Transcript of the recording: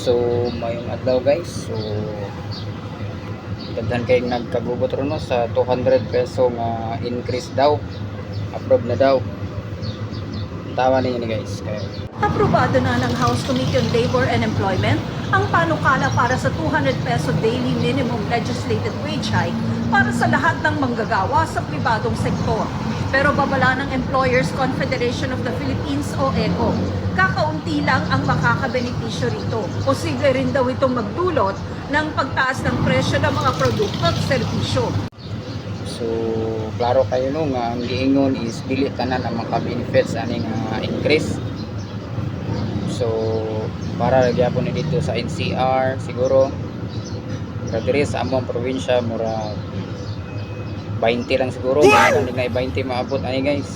So mayong adlaw guys, so daghan kay nagkagubot ron no sa 200 peso nga increase daw, approve na daw. Tawa ninyo ni guys kay Aprobado na ng House Committee on Labor and Employment ang panukala para sa 200 peso daily minimum legislated wage hike para sa lahat ng manggagawa sa pribadong sektor. Pero babala ng Employers Confederation of the Philippines o ECO, kakaunti lang ang makakabenepisyo rito. Posible rin daw itong magdulot ng pagtaas ng presyo ng mga produkto at serbisyo. so klaro kayo no nga ang giingon is dili tanan ang maka-benefits aning increase. So para gyapon ni dito sa NCR siguro kadiri sa among probinsya mura 20 lang siguro, hindi na 20 maabot ani guys.